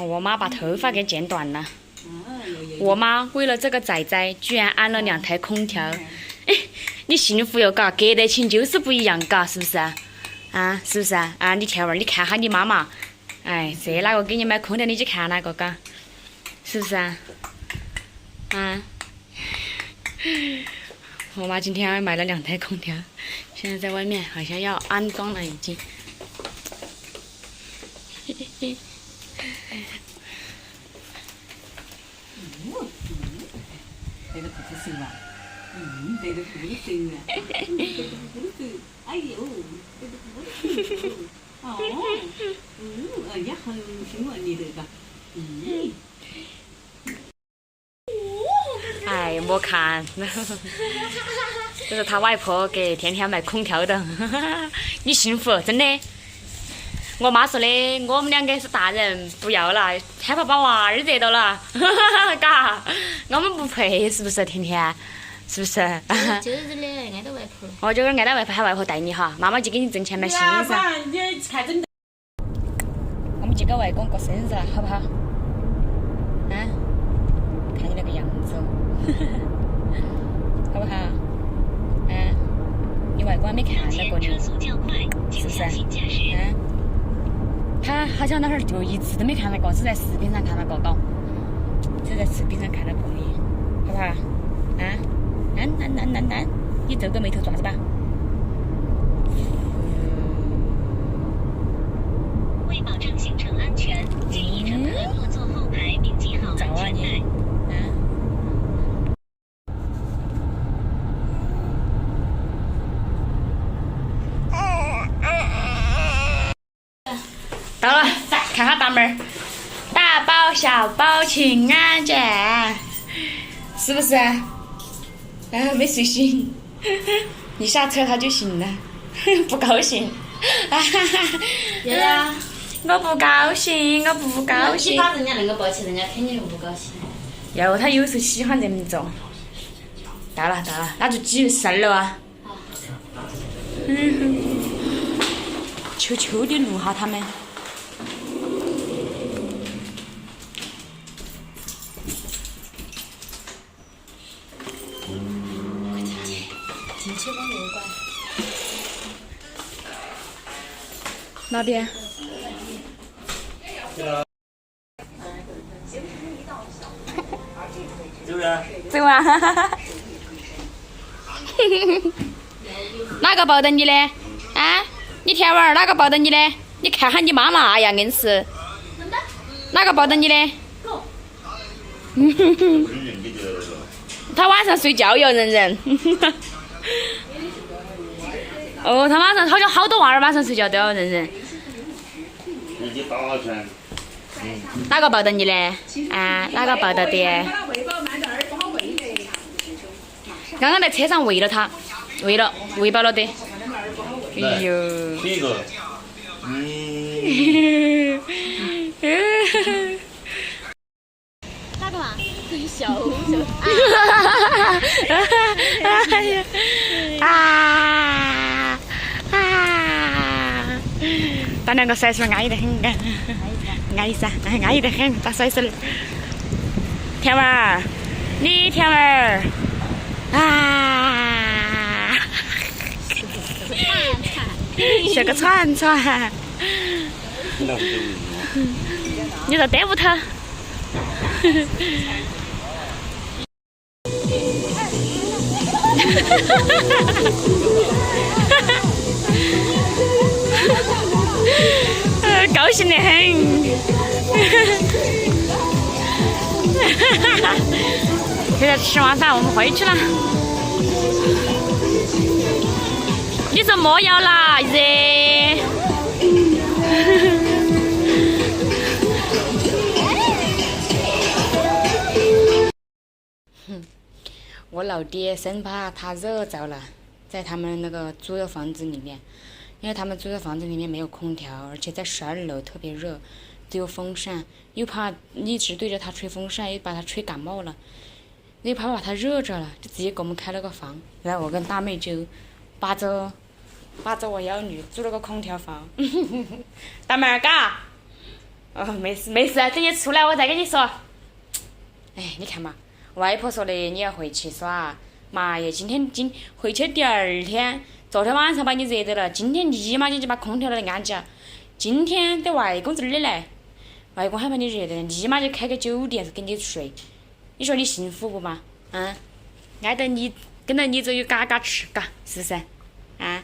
我妈把头发给剪短了。我妈为了这个仔仔，居然安了2台空调。哎，你幸福哟，嘎，隔得亲就是不一样，嘎，是不是啊？啊，是不是啊？啊，你天娃儿，你看下你妈妈，哎，这哪个给你买空调，你去看哪个，嘎，是不是啊？啊，我妈今天买了2台空调，现在在外面好像要安装了已经。这个不是吧？这个不是啊！哎呦，这个不是哦，哎呀，好凶啊你这个，哎，莫看，这是他外婆给甜甜买空调的，你幸福真的。我妈说的，我们2个是大人，不要了，害怕把娃儿惹到了，嘎，我们不配，是不是甜甜？是不是？就是这里爱到外婆。我就爱到外婆，喊外婆带你哈，妈妈就给你挣钱买新衣噻。你看真的。我们去给外公过生日了，好不好？啊？看你那个样子哦，好不好？啊？你外公还没看到过你，是不是？啊？他好像那会儿就一次都没看到过，只在视频上看到过，搞，只在视频上看到过你，好不好？啊？难，你皱个眉头做啥子吧？为保证行程安全，建议乘客落座后排并系好安全带。到了，看下大门儿，大包小包请安检，是不是？没睡醒，一下车他就醒了，不高兴。对呀，我不高兴，我不高兴。你把人家那个抱起，人家肯定不高兴。有，他有时候喜欢这么做。到了，那就几3楼啊。秋的录哈他们。进去往右拐。哪边？走啊！哪个抱的你的？啊？你天娃儿哪个抱的你的？你看下你妈妈呀，硬是。哪个抱的你的？他晚上睡觉哟，人。哦，他晚上好像好多娃儿晚上睡觉都要人。哪个抱的你的？啊？哪个抱的的？刚刚在车上喂了他，喂饱了的。哎呦。第一个。哪个嘛？笑。哎呀！他2个甩手安逸得很，安逸噻，安逸得很，打甩手的。天娃儿，你天娃儿啊！学个铲。你说逮不他？高兴得很。现在吃完饭我们回去了。你说莫要啦，热。我老爹生怕他热着了，在他们那个租的房子里面，因为他们租的房子里面没有空调，而且在12楼特别热，只有风扇，又怕一直对着他吹风扇，又把他吹感冒了，又怕把他热着了，就直接给我们开了个房。然后我跟大妹就把着我幺女租了个空调房。大妹儿嘎，哦，没事没事，等你出来我再跟你说。哎，你看嘛，外婆说的你要回去耍，妈耶，今回去第二天，昨天晚上把你热得了，今天立马就把空调都安起了，今天在外公这儿来，外公还把你热得，立马就开个酒店给你睡，你说你幸福不嘛？挨着你跟着你这有嘎嘎吃，嘎是不是？啊？